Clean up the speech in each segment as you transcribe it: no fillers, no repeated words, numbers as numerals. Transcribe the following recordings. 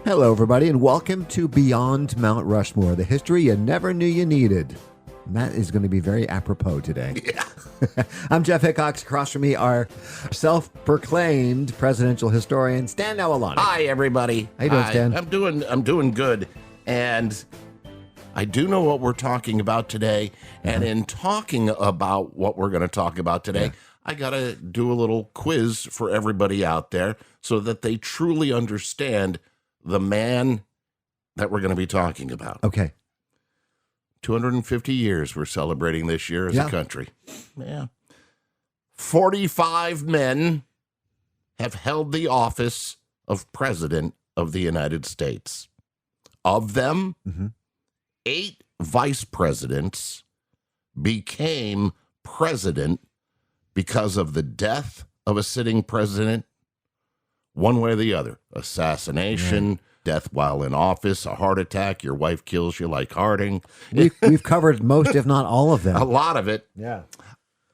Hello, everybody, and welcome to Beyond Mount Rushmore, the history you never knew you needed. And that is going to be very apropos today. Yeah. I'm Jeff Hickcox. Across from me, our self-proclaimed presidential historian, Stan Nawalaniec. Hi, everybody. How you doing, Hi. Stan? I'm doing good, and I do know what we're talking about today. And in talking about what we're going to talk about today, I got to do a little quiz for everybody out there so that they truly understand the man that we're going to be talking about. Okay. 250 years we're celebrating this year as a country. Yeah. 45 men have held the office of President of the United States. Of them, 8 vice presidents became president because of the death of a sitting president, one way or the other. Assassination, death while in office, a heart attack, your wife kills you like Harding. We've covered most, if not all of them. A lot of it. Yeah.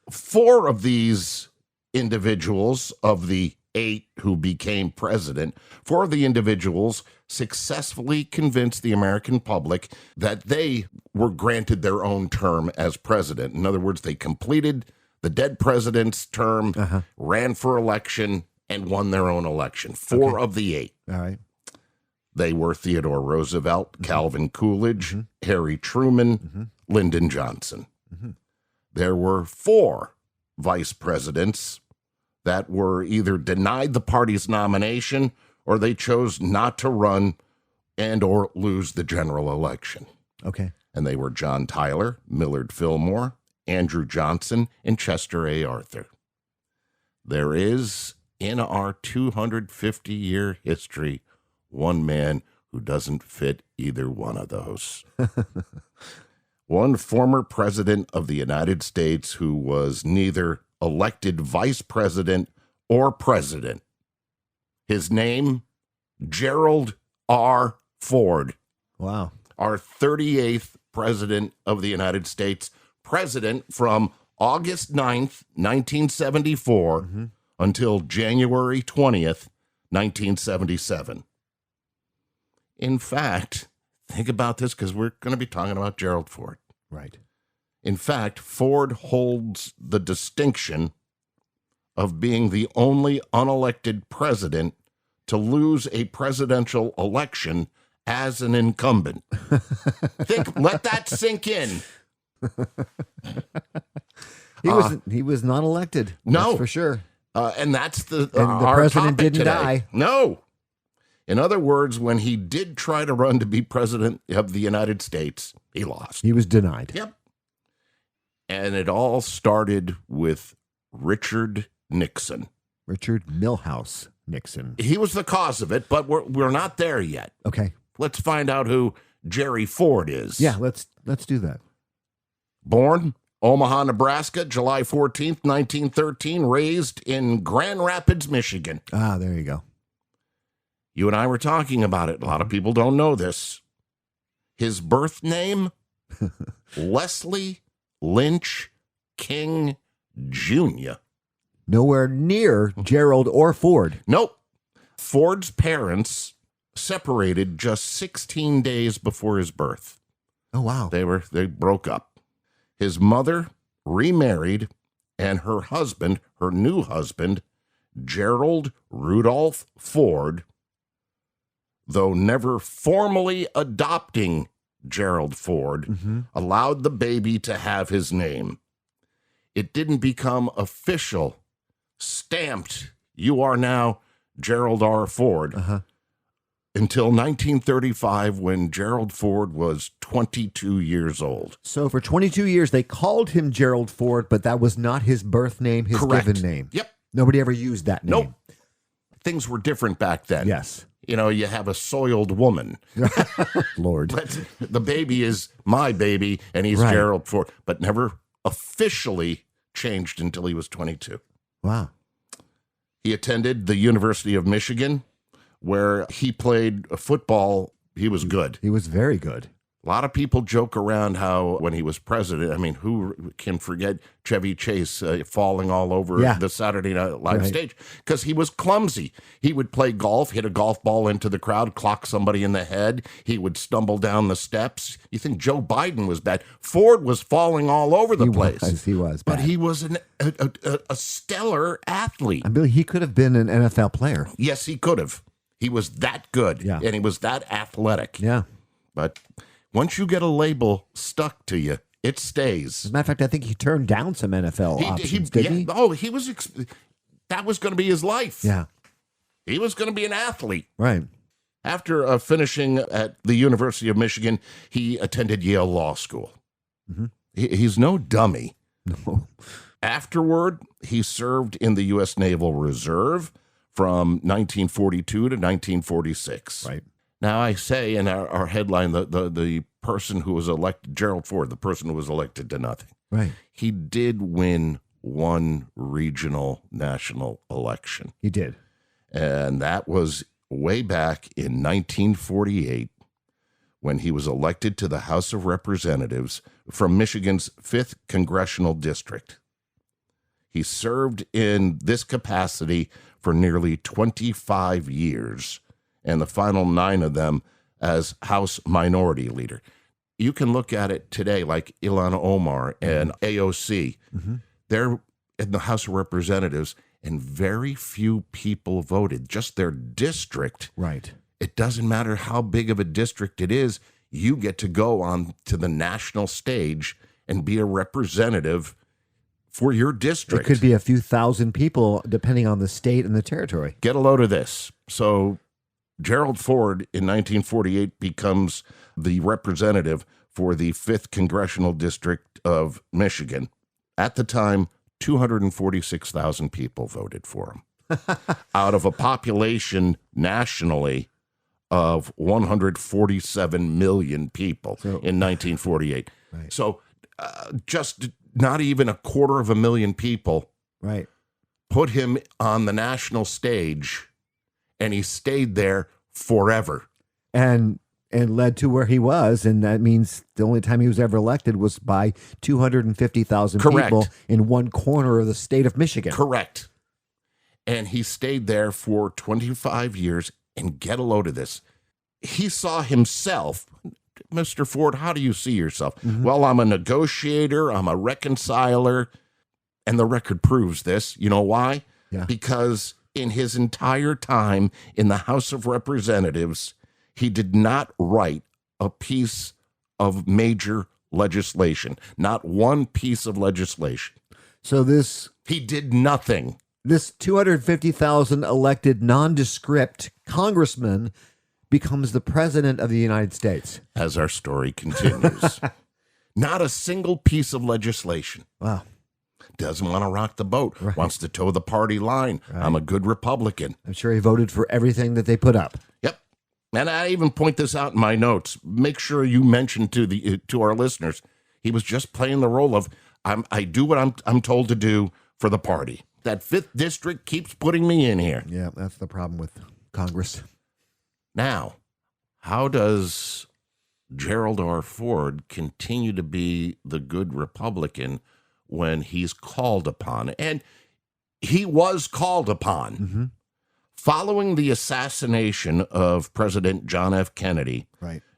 4 of these individuals, of the 8 who became president, 4 of the individuals successfully convinced the American public that they were granted their own term as president. In other words, they completed the dead president's term, ran for election, and won their own election. 4 of the 8. All right. They were Theodore Roosevelt, Calvin Coolidge, Harry Truman, Lyndon Johnson. There were 4 vice presidents that were either denied the party's nomination or they chose not to run and or lose the general election. Okay. And they were John Tyler, Millard Fillmore, Andrew Johnson, and Chester A. Arthur. There is, in our 250-year history, one man who doesn't fit either one of those. One former president of the United States who was neither elected vice president or president. His name, Gerald R. Ford. Wow. Our 38th president of the United States, president from August 9th, 1974, until January 20th, 1977. In fact, think about this because we're going to be talking about Gerald Ford. Right. In fact, Ford holds the distinction of being the only unelected president to lose a presidential election as an incumbent. Let that sink in. He was not elected. No. That's for sure. And that's And the our president topic didn't today. die. No. In other words, when he did try to run to be president of the United States, he lost. He was denied. Yep. And it all started with Richard Nixon. Richard Milhouse Nixon. He was the cause of it, but we're not there yet. Okay. Let's find out who Jerry Ford is. Yeah, let's do that. Born Omaha, Nebraska, July 14th, 1913, raised in Grand Rapids, Michigan. Ah, there you go. You and I were talking about it. A lot of people don't know this. His birth name, Leslie Lynch King Jr. Nowhere near Gerald or Ford. Nope. Ford's parents separated just 16 days before his birth. Oh, wow. They broke up. His mother remarried, and her new husband, Gerald Rudolph Ford, though never formally adopting Gerald Ford, allowed the baby to have his name. It didn't become official, stamped, you are now Gerald R. Ford, until 1935 when Gerald Ford was 22 years old. So for 22 years, they called him Gerald Ford, but that was not his birth name, his Correct. given name. Yep. Nobody ever used that name. Nope. Things were different back then. Yes. You know, you have a soiled woman. Lord. But the baby is my baby, and he's Right. Gerald Ford, but never officially changed until he was 22. Wow. He attended the University of Michigan, where he played football. He was good. He was very good. A lot of people joke around how when he was president, I mean, who can forget Chevy Chase falling all over the Saturday Night Live stage? Because he was clumsy. He would play golf, hit a golf ball into the crowd, clock somebody in the head. He would stumble down the steps. You think Joe Biden was bad. Ford was falling all over the place. He was bad. But he was a stellar athlete. I mean, he could have been an NFL player. Yes, he could have. He was that good, and he was that athletic. Yeah. But once you get a label stuck to you, it stays. As a matter of fact, I think he turned down some NFL options, didn't he? Oh, he was. That was going to be his life. Yeah. He was going to be an athlete. Right. After finishing at the University of Michigan, he attended Yale Law School. Mm-hmm. He's no dummy. No. Afterward, he served in the U.S. Naval Reserve from 1942 to 1946. Right. Now, I say in our headline, the person who was elected, Gerald Ford, the person who was elected to nothing. Right. He did win one regional national election. He did. And that was way back in 1948 when he was elected to the House of Representatives from Michigan's 5th Congressional District. He served in this capacity for nearly 25 years, and the final 9 of them as House Minority Leader. You can look at it today like Ilhan Omar and AOC. Mm-hmm. They're in the House of Representatives, and very few people voted, just their district. Right. It doesn't matter how big of a district it is, you get to go on to the national stage and be a representative for your district. It could be a few thousand people, depending on the state and the territory. Get a load of this. So Gerald Ford in 1948 becomes the representative for the 5th Congressional District of Michigan. At the time, 246,000 people voted for him out of a population nationally of 147 million people in 1948. Right. So just not even 250,000 people put him on the national stage, and he stayed there forever. And led to where he was, and that means the only time he was ever elected was by 250,000 people in one corner of the state of Michigan. Correct. And he stayed there for 25 years, and get a load of this. He saw himself, Mr. Ford, how do you see yourself? Mm-hmm. Well, I'm a negotiator, I'm a reconciler, and the record proves this. You know why? Yeah. Because in his entire time in the House of Representatives, he did not write a piece of major legislation, not one piece of legislation. So he did nothing. This 250,000 elected nondescript congressman becomes the president of the United States. As our story continues. Not a single piece of legislation. Wow. Doesn't want to rock the boat. Right. Wants to toe the party line. Right. I'm a good Republican. I'm sure he voted for everything that they put up. Yep. And I even point this out in my notes. Make sure you mention to our listeners, he was just playing the role of I do what I'm told to do for the party. That 5th district keeps putting me in here. Yeah, that's the problem with Congress. Now, how does Gerald R. Ford continue to be the good Republican when he's called upon? And he was called upon. Mm-hmm. Following the assassination of President John F. Kennedy,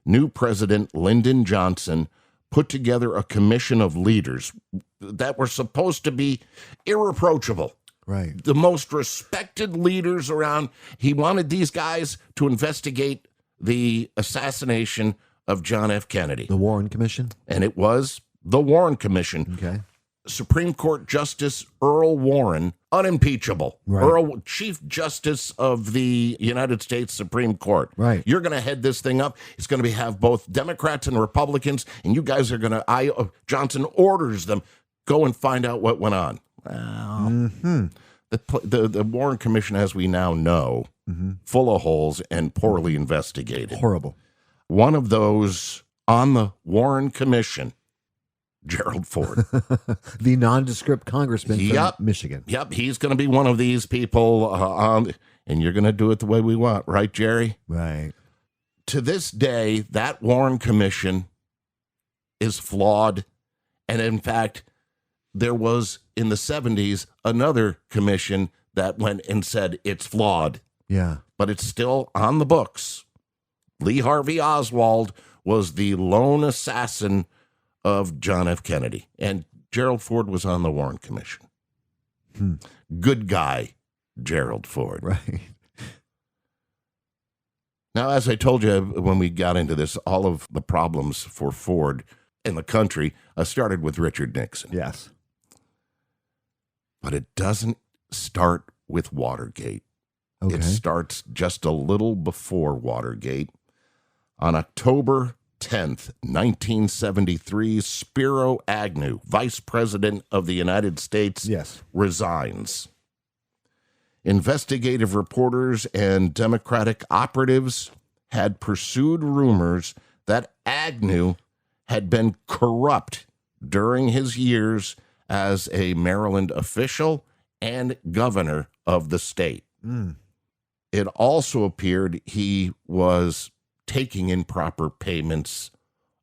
new President Lyndon Johnson put together a commission of leaders that were supposed to be irreproachable. Right. The most respected leaders around. He wanted these guys to investigate the assassination of John F. Kennedy. The Warren Commission? And it was the Warren Commission. Okay. Supreme Court Justice Earl Warren, unimpeachable. Right. Earl, Chief Justice of the United States Supreme Court. Right. You're going to head this thing up. It's going to have both Democrats and Republicans, and you guys are going to, Johnson orders them, go and find out what went on. Well, the Warren Commission, as we now know, full of holes and poorly investigated. Horrible. One of those on the Warren Commission, Gerald Ford. The nondescript congressman from Michigan. Yep, he's going to be one of these people, and you're going to do it the way we want, right, Jerry? Right. To this day, that Warren Commission is flawed. And in fact, there was in the 70s another commission that went and said it's flawed. Yeah. But it's still on the books. Lee Harvey Oswald was the lone assassin of John F. Kennedy. And Gerald Ford was on the Warren Commission. Good guy, Gerald Ford. Right. Now, as I told you when we got into this, all of the problems for Ford in the country started with Richard Nixon. Yes. But it doesn't start with Watergate. Okay. It starts just a little before Watergate. On October 10th, 1973, Spiro Agnew, Vice President of the United States, resigns. Investigative reporters and Democratic operatives had pursued rumors that Agnew had been corrupt during his years as a Maryland official and governor of the state. It also appeared he was taking improper payments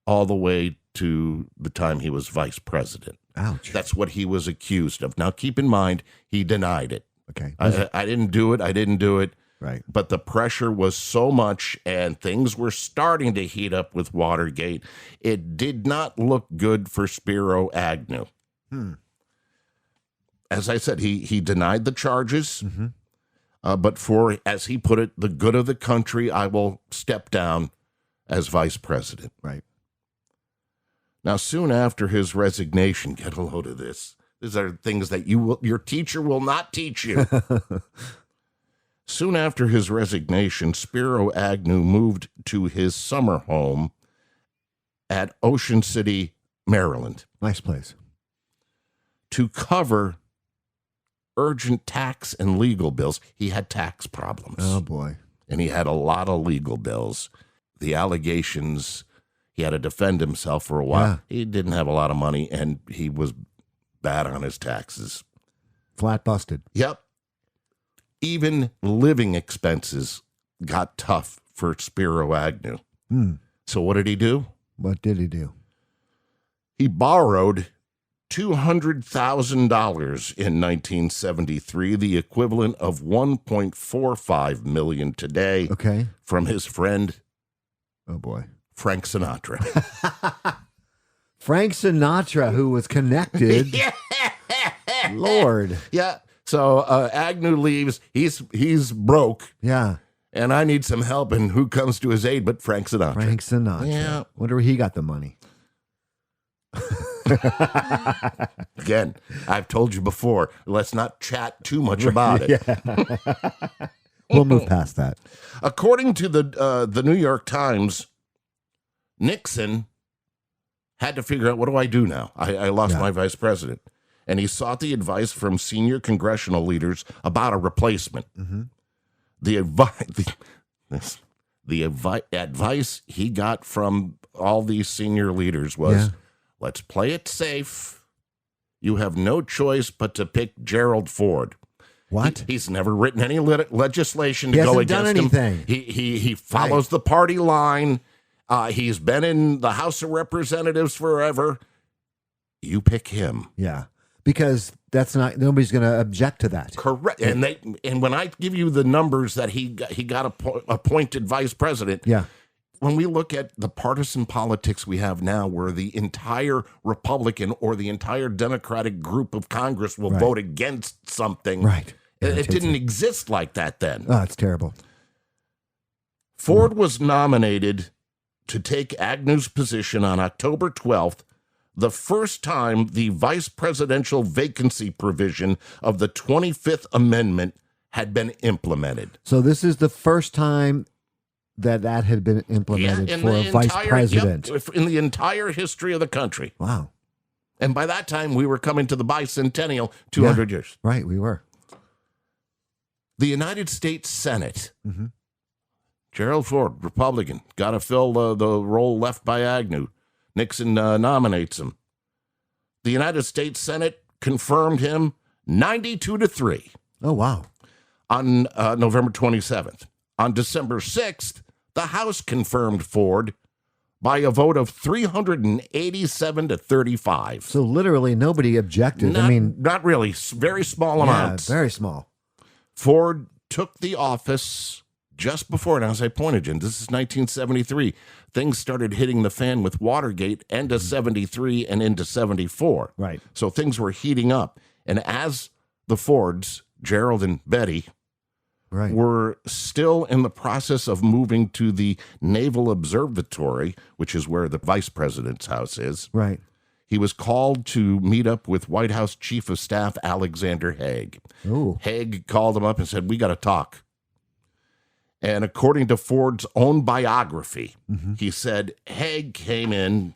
all the way to the time he was vice president. Ouch. That's what he was accused of. Now, keep in mind, he denied it. Okay. I didn't do it. Right. But the pressure was so much and things were starting to heat up with Watergate. It did not look good for Spiro Agnew. As I said, he denied the charges. But for, as he put it, the good of the country, I will step down as vice president. Right. Now, soon after his resignation, get a load of this. These are things that your teacher will not teach you. Soon after his resignation, Spiro Agnew moved to his summer home at Ocean City, Maryland. Nice place. To cover urgent tax and legal bills. He had tax problems. Oh, boy. And he had a lot of legal bills. The allegations, he had to defend himself for a while. Yeah. He didn't have a lot of money, and he was bad on his taxes. Flat busted. Yep. Even living expenses got tough for Spiro Agnew. So what did he do? What did he do? He borrowed $200,000 in 1973, the equivalent of $1.45 million today, Okay. from his friend, Oh, boy. Frank Sinatra. Frank Sinatra, who was connected. Lord. Yeah. So Agnew leaves. He's broke, Yeah. and I need some help. And who comes to his aid but Frank Sinatra? Frank Sinatra. Yeah. Wonder where he got the money. Again, I've told you before, let's not chat too much about it. We'll move past that. According to the New York Times, Nixon had to figure out, what do I do now? I lost my vice president. And he sought the advice from senior congressional leaders about a replacement. The advice he got from all these senior leaders was, let's play it safe. You have no choice but to pick Gerald Ford. What? He's never written any legislation to He go hasn't done against anything. him. He follows the party line. He's been in the House of Representatives forever. You pick him. Yeah. Because that's not, nobody's going to object to that. Correct. And when I give you the numbers that he got appointed vice president. Yeah. When we look at the partisan politics we have now, where the entire Republican or the entire Democratic group of Congress will vote against something. Right. It didn't exist like that then. Oh, it's terrible. Ford was nominated to take Agnew's position on October 12th, the first time the vice presidential vacancy provision of the 25th Amendment had been implemented. So this is the first time that had been implemented for a vice president. In the entire history of the country. Wow. And by that time, we were coming to the bicentennial, 200 years. Right, we were. The United States Senate, Gerald Ford, Republican, got to fill the role left by Agnew. Nixon nominates him. The United States Senate confirmed him 92-3. Oh, wow. On November 27th. On December 6th, the House confirmed Ford by a vote of 387 to 35. So literally nobody objected. Not really. Very small amounts. Very small. Ford took the office just before, and as I pointed you, this is 1973. Things started hitting the fan with Watergate, end of 73 and into 74. Right. So things were heating up. And as the Fords, Gerald and Betty, were still in the process of moving to the Naval Observatory, which is where the vice president's house is. Right. He was called to meet up with White House Chief of Staff Alexander Haig. Ooh. Haig called him up and said, "We got to talk." And according to Ford's own biography, he said Haig came in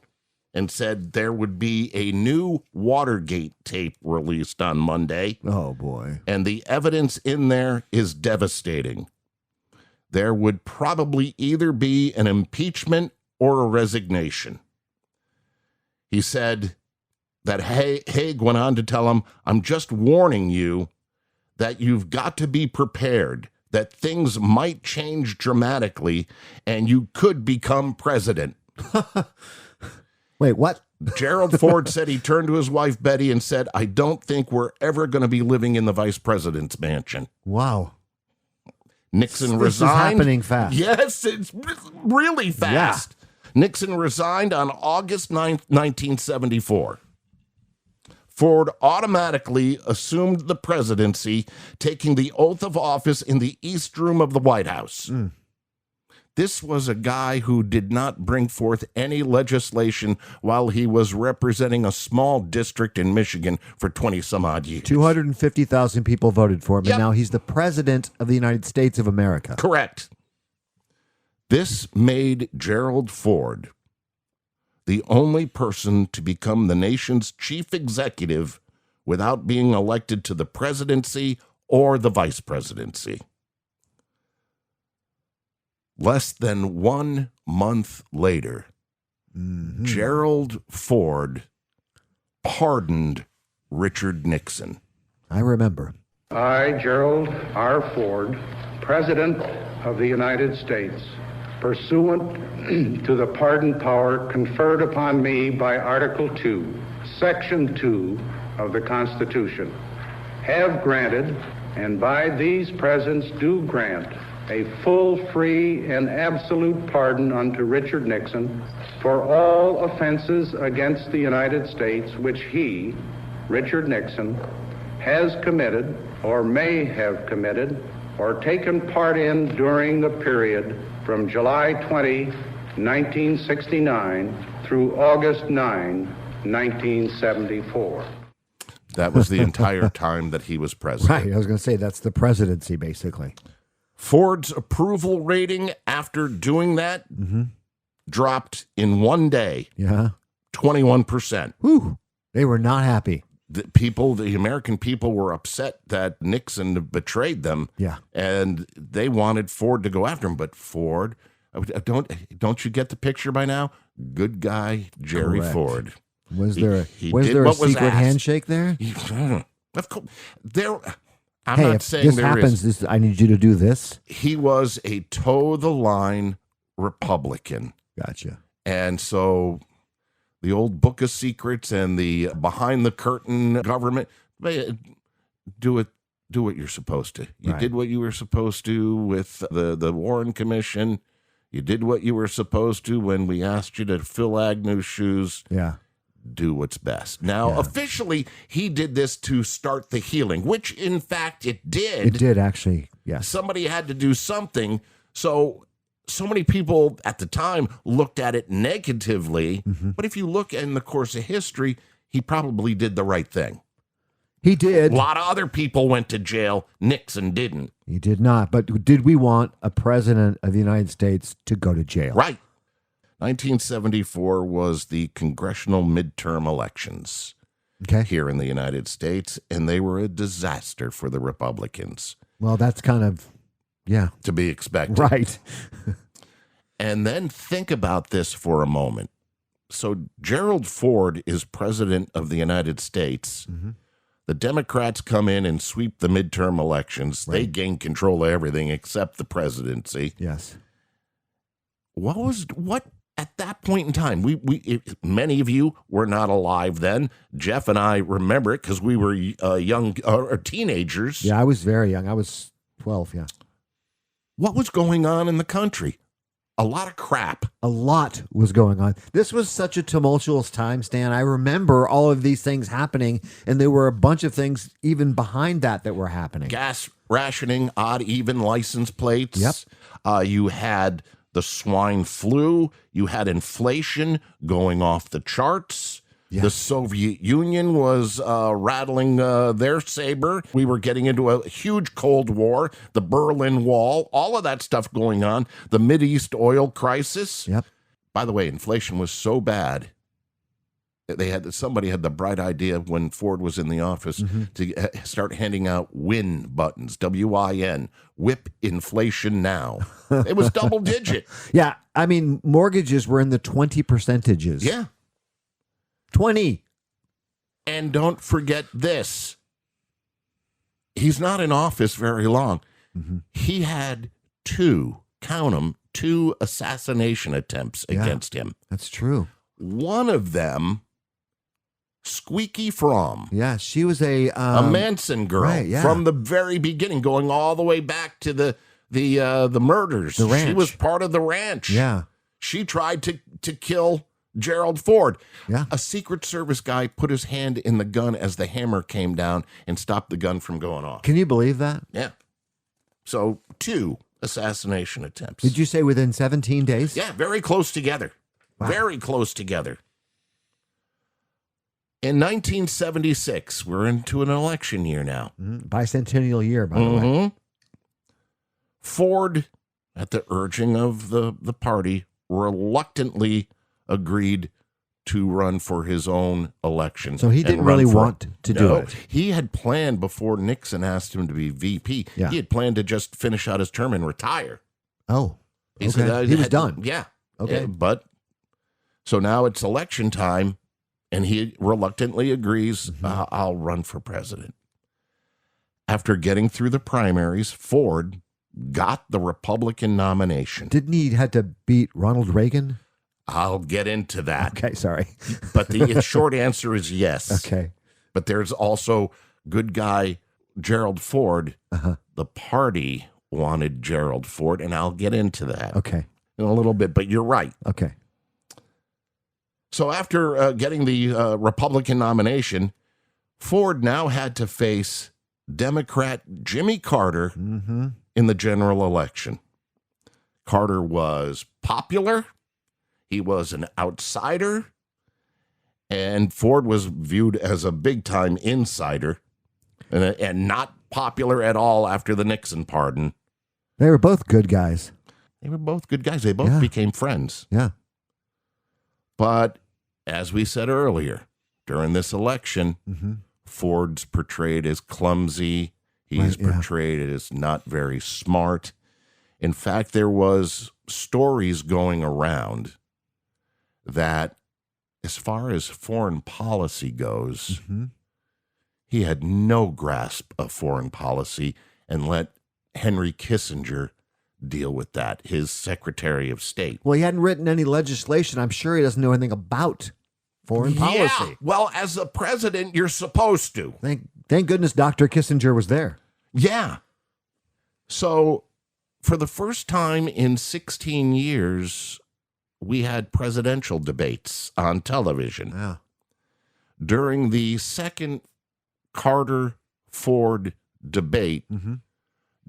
and said there would be a new Watergate tape released on Monday. Oh, boy. And the evidence in there is devastating. There would probably either be an impeachment or a resignation. He said that Haig went on to tell him, "I'm just warning you that you've got to be prepared, that things might change dramatically and you could become president." Wait, what? Gerald Ford said he turned to his wife, Betty, and said, "I don't think we're ever going to be living in the vice president's mansion." Wow. Nixon resigned. This is happening fast. Yes, it's really fast. Yeah. Nixon resigned on August 9th, 1974. Ford automatically assumed the presidency, taking the oath of office in the East Room of the White House. This was a guy who did not bring forth any legislation while he was representing a small district in Michigan for 20-some-odd years. 250,000 people voted for him, and now he's the president of the United States of America. Correct. This made Gerald Ford the only person to become the nation's chief executive without being elected to the presidency or the vice presidency. Less than 1 month later, Gerald Ford pardoned Richard Nixon. I remember. I, Gerald R. Ford, President of the United States, pursuant to the pardon power conferred upon me by Article 2, Section 2 of the Constitution, have granted, and by these presents do grant, a full, free, and absolute pardon unto Richard Nixon for all offenses against the United States which he, Richard Nixon, has committed or may have committed or taken part in during the period from July 20, 1969 through August 9, 1974. That was the entire time that he was president. Right, I was going to say that's the presidency, basically. Ford's approval rating after doing that dropped in 1 day. 21%. Whew. They were not happy. The American people were upset that Nixon betrayed them. Yeah. And they wanted Ford to go after him. But Ford, don't you get the picture by now? Good guy, Jerry Ford. Was there a secret handshake there? Of course. I'm not saying this there happens, is. I need you to do this. He was a toe-the-line Republican. Gotcha. And so the old book of secrets and the behind-the-curtain government, do what you're supposed to. You did what you were supposed to with the Warren Commission. You did what you were supposed to when we asked you to fill Agnew's shoes. Yeah. Do what's best. Now, officially, he did this to start the healing, which, in fact, it did. It did, actually, yes. Somebody had to do something. So many people at the time looked at it negatively. But if you look in the course of history, he probably did the right thing. He did. A lot of other people went to jail. Nixon didn't. He did not. But did we want a president of the United States to go to jail? Right. 1974 was the congressional midterm elections here in the United States, and they were a disaster for the Republicans. Well, that's kind of, to be expected. Right. And then think about this for a moment. So Gerald Ford is president of the United States. The Democrats come in and sweep the midterm elections. They gain control of everything except the presidency. Yes. What at that point in time, many of you were not alive then. Jeff and I remember it because we were young teenagers. Yeah, I was very young. I was 12, yeah. What was going on in the country? A lot of crap. A lot was going on. This was such a tumultuous time, Stan. I remember all of these things happening, and there were a bunch of things even behind that were happening. Gas rationing, odd, even license plates. Yep. You had the swine flu. You had inflation going off the charts. Yeah. The Soviet Union was rattling their saber. We were getting into a huge Cold War, the Berlin Wall, all of that stuff going on, the Mideast oil crisis. Yep. By the way, inflation was so bad. Somebody had the bright idea when Ford was in the office to start handing out WIN buttons, WIN, whip inflation now. It was double digit. Yeah, I mean, mortgages were in the 20%. Yeah. 20. And don't forget this. He's not in office very long. He had two assassination attempts against him. That's true. One of them, Squeaky Fromm. Yeah, she was a Manson girl from the very beginning, going all the way back to the murders. The ranch. She was part of the ranch. Yeah. She tried to kill Gerald Ford. Yeah. A Secret Service guy put his hand in the gun as the hammer came down and stopped the gun from going off. Can you believe that? Yeah. So 2 assassination attempts. Did you say within 17 days? Yeah, very close together. Wow. Very close together. In 1976, we're into an election year now. Bicentennial year, by the way. Ford, at the urging of the party, reluctantly agreed to run for his own election. So he didn't really want to do it. He had planned before Nixon asked him to be VP. Yeah. He had planned to just finish out his term and retire. Oh, He okay. said, He was done. Yeah. Okay. But so now it's election time, and he reluctantly agrees, I'll run for president. After getting through the primaries, Ford got the Republican nomination. Didn't he had to beat Ronald Reagan? I'll get into that. Okay, sorry. But the short answer is yes. Okay. But there's also good guy Gerald Ford. The party wanted Gerald Ford, and I'll get into that Okay. in a little bit. But you're right. Okay. So after getting the Republican nomination, Ford now had to face Democrat Jimmy Carter in the general election. Carter was popular. He was an outsider. And Ford was viewed as a big-time insider and not popular at all after the Nixon pardon. They were both good guys. They were both good guys. They both became friends. Yeah. But as we said earlier, during this election, Ford's portrayed as clumsy. He's portrayed as not very smart. In fact, there was stories going around that as far as foreign policy goes, he had no grasp of foreign policy and let Henry Kissinger deal with that, his Secretary of State. Well, he hadn't written any legislation. I'm sure he doesn't know anything about foreign policy. Yeah. Well, as the president, you're supposed to. Thank goodness Dr. Kissinger was there. Yeah. So for the first time in 16 years, we had presidential debates on television. Yeah. During the second Carter-Ford debate,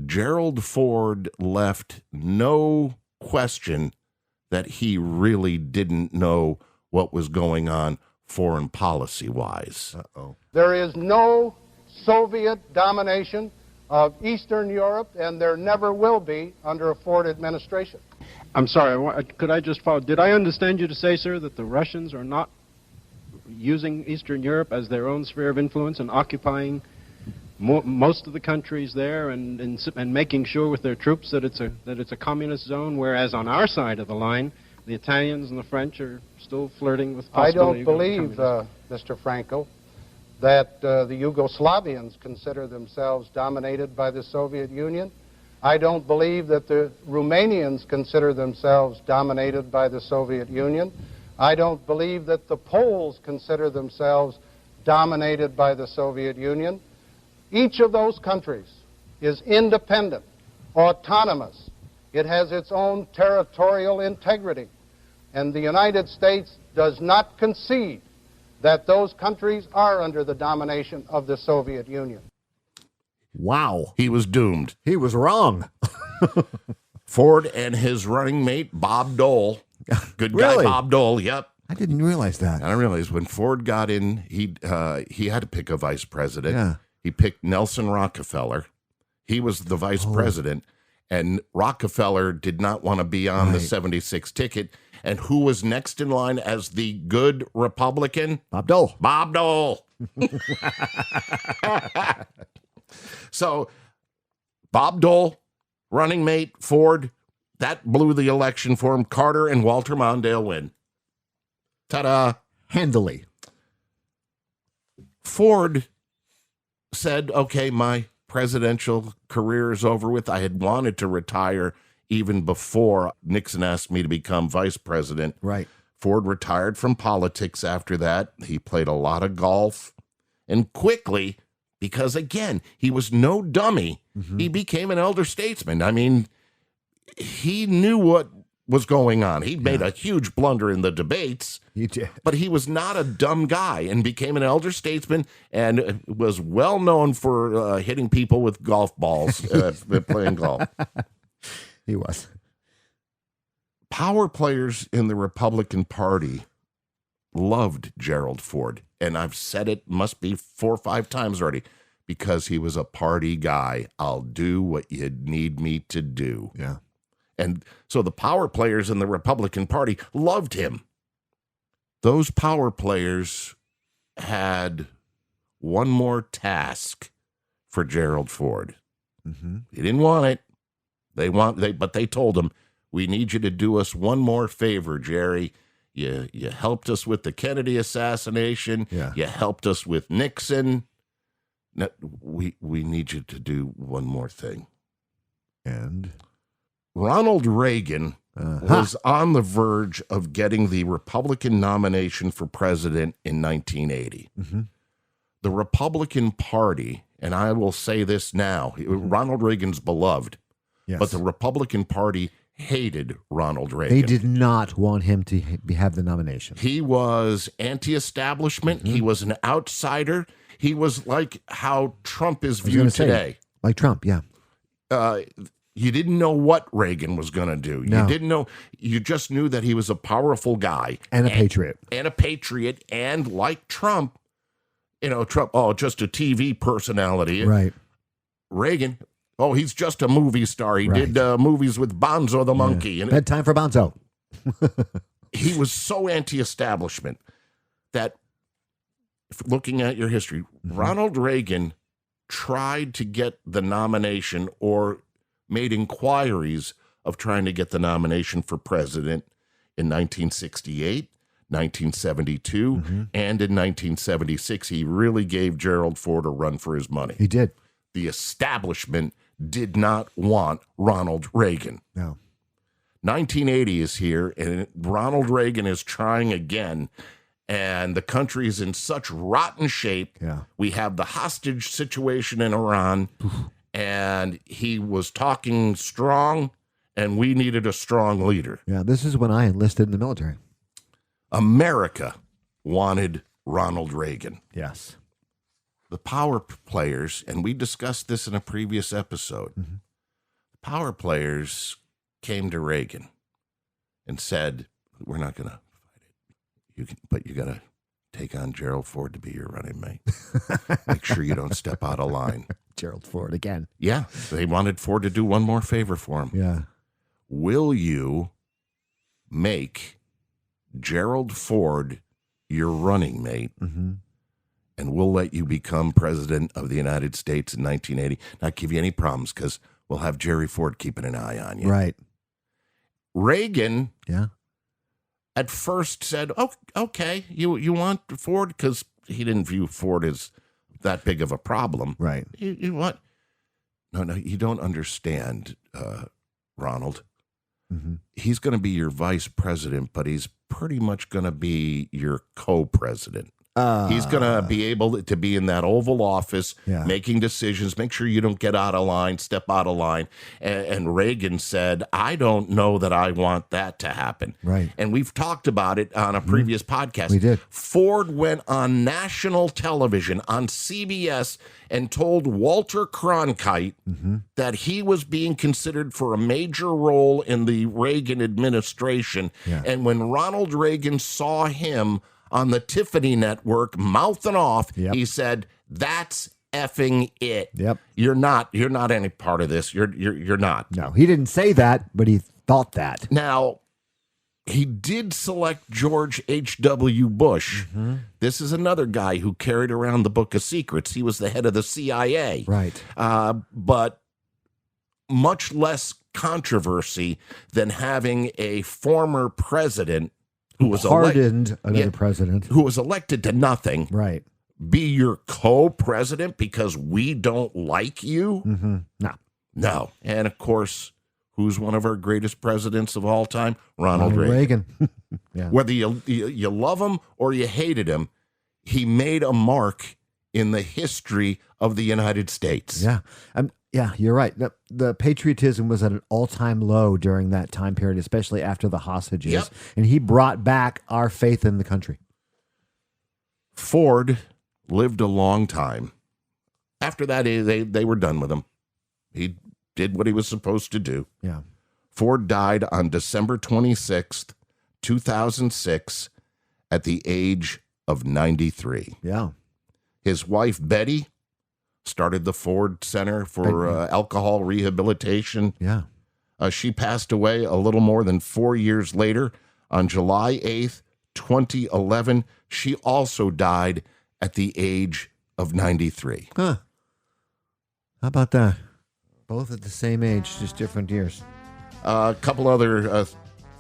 Gerald Ford left no question that he really didn't know what was going on foreign policy-wise. There is no Soviet domination of Eastern Europe, and there never will be under a Ford administration. I'm sorry, could I just follow? Did I understand you to say, sir, that the Russians are not using Eastern Europe as their own sphere of influence and occupying most of the countries there and making sure with their troops that it's a communist zone, whereas on our side of the line, the Italians and the French are still flirting with possibility. I don't believe, Mr. Franco, that the Yugoslavians consider themselves dominated by the Soviet Union. I don't believe that the Romanians consider themselves dominated by the Soviet Union. I don't believe that the Poles consider themselves dominated by the Soviet Union. Each of those countries is independent, autonomous. It has its own territorial integrity. And the United States does not concede that those countries are under the domination of the Soviet Union. Wow. He was doomed. He was wrong. Ford and his running mate, Bob Dole. Good guy, Really? Bob Dole, yep. I didn't realize that. And I realized when Ford got in, he had to pick a vice president. Yeah. He picked Nelson Rockefeller. He was the vice president, and Rockefeller did not want to be on the 76 ticket. And who was next in line as the good Republican? Bob Dole. Bob Dole. So, Bob Dole, running mate, Ford, that blew the election for him. Carter and Walter Mondale win. Ta-da. Handily. Ford said, okay, my presidential career is over with. I had wanted to retire even before Nixon asked me to become vice president. Right. Ford retired from politics after that. He played a lot of golf. And quickly, because again, he was no dummy, he became an elder statesman. I mean, he knew what was going on. He made a huge blunder in the debates, He did. but he was not a dumb guy and became an elder statesman and was well known for hitting people with golf balls, playing golf. He was. Power players in the Republican Party loved Gerald Ford. And I've said it must be 4 or 5 times already, because he was a party guy. I'll do what you need me to do. Yeah. And so the power players in the Republican Party loved him. Those power players had one more task for Gerald Ford. He didn't want it. But they told him, we need you to do us one more favor, Jerry. You helped us with the Kennedy assassination. Yeah. You helped us with Nixon. Now, we need you to do one more thing. And Ronald Reagan was on the verge of getting the Republican nomination for president in 1980. The Republican Party, and I will say this now, Ronald Reagan's beloved, yes. but the Republican Party hated Ronald Reagan. They did not want him to have the nomination. He was anti-establishment. He was an outsider. He was like how Trump is viewed today. Like Trump, yeah. You didn't know what Reagan was going to do. No. You didn't know. You just knew that he was a powerful guy. And a patriot. And a patriot. And like Trump, Trump, just a TV personality. Right. Reagan, he's just a movie star. He Right. did movies with Bonzo the Monkey. And Bedtime for Bonzo. he was so anti-establishment that, looking at your history, Ronald Reagan tried to get the nomination or made inquiries of trying to get the nomination for president in 1968, 1972, and in 1976. He really gave Gerald Ford a run for his money. He did. The establishment did not want Ronald Reagan. No. 1980 is here, and Ronald Reagan is trying again, and the country is in such rotten shape. Yeah. We have the hostage situation in Iran, and he was talking strong, and we needed a strong leader. Yeah, this is when I enlisted in the military. America wanted Ronald Reagan. Yes. The power players, and we discussed this in a previous episode, the power players came to Reagan and said, we're not going to fight it, but you got to take on Gerald Ford to be your running mate. Make sure you don't step out of line. Gerald Ford again. Yeah, they wanted Ford to do one more favor for him. Yeah. Will you make Gerald Ford your running mate, and we'll let you become president of the United States in 1980? Not give you any problems, because we'll have Jerry Ford keeping an eye on you. Right. Reagan Yeah. at first said, okay, you want Ford? Because he didn't view Ford as that big of a problem. Right. You want? No, you don't understand, Ronald. Mm-hmm. He's going to be your vice president, but he's pretty much going to be your co-president. He's going to be able to be in that Oval Office, making decisions, make sure you don't get out of line, step out of line. And Reagan said, I don't know that I want that to happen. Right. And we've talked about it on a previous podcast. We did. Ford went on national television, on CBS, and told Walter Cronkite that he was being considered for a major role in the Reagan administration. Yeah. And when Ronald Reagan saw him on the Tiffany network mouthing off, he said, that's effing it. Yep. You're not any part of this. You're not. No, he didn't say that, but he thought that. Now, he did select George H.W. Bush. This is another guy who carried around the Book of Secrets. He was the head of the CIA. Right. But much less controversy than having a former president who was pardoned another president who was elected to nothing, right, be your co-president because we don't like you? No. And of course, who's one of our greatest presidents of all time? Ronald Reagan. Yeah. Whether you love him or you hated him, he made a mark in the history of the United States. Yeah. Yeah, you're right. The patriotism was at an all-time low during that time period, especially after the hostages. Yep. And he brought back our faith in the country. Ford lived a long time. After that, they were done with him. He did what he was supposed to do. Yeah. Ford died on December 26th, 2006, at the age of 93. Yeah. His wife, Betty, started the Ford Center for Alcohol Rehabilitation. Yeah. She passed away a little more than 4 years later on July 8th, 2011. She also died at the age of 93. Huh. How about that? Both at the same age, just different years. A couple other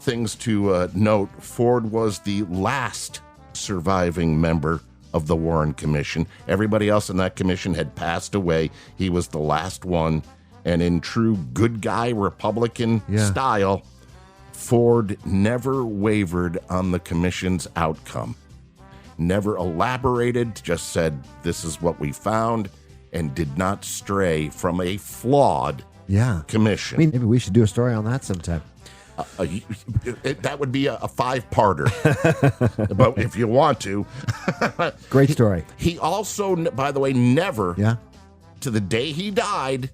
things to note. Ford was the last surviving member of the Warren Commission. Everybody else in that commission had passed away. He was the last one. And in true good guy Republican style, Ford never wavered on the commission's outcome. Never elaborated, just said, this is what we found, and did not stray from a flawed commission. I mean, maybe we should do a story on that sometime. That would be a 5-parter, but if you want to. Great story. He also, by the way, never, to the day he died,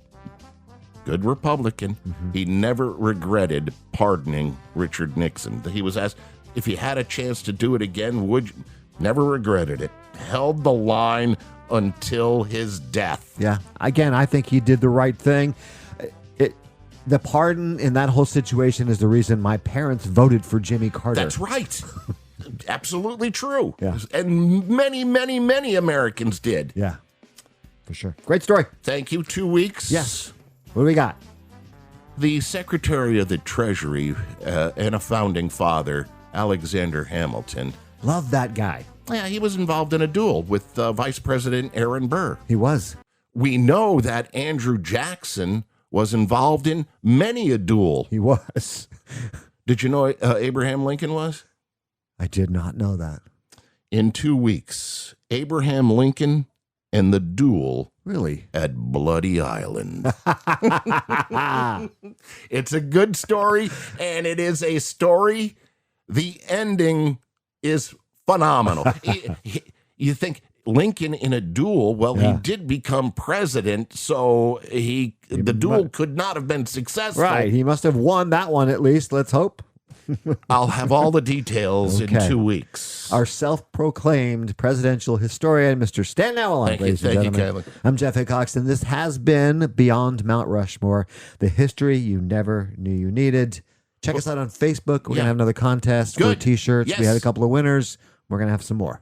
good Republican, he never regretted pardoning Richard Nixon. He was asked if he had a chance to do it again, would you? Never regretted it. Held the line until his death. Yeah. Again, I think he did the right thing. The pardon in that whole situation is the reason my parents voted for Jimmy Carter. That's right. Absolutely true. Yeah. And many, many, many Americans did. Yeah, for sure. Great story. Thank you. 2 weeks. Yes. What do we got? The Secretary of the Treasury and a founding father, Alexander Hamilton. Love that guy. Yeah, he was involved in a duel with Vice President Aaron Burr. He was. We know that Andrew Jackson was involved in many a duel. He was. Did you know Abraham Lincoln was? I did not know that. In 2 weeks, Abraham Lincoln and the duel really at Bloody Island. It's a good story, and it is a story. The ending is phenomenal. You think Lincoln in a duel, well, he did become president, so the duel could not have been successful. Right, he must have won that one at least, let's hope. I'll have all the details in 2 weeks. Our self-proclaimed presidential historian, Mr. Stan Nawalaniec, ladies and gentlemen. I'm Jeff Hickcox, and this has been Beyond Mount Rushmore, the history you never knew you needed. Check us out on Facebook. We're going to have another contest for T-shirts. Yes. We had a couple of winners. We're going to have some more.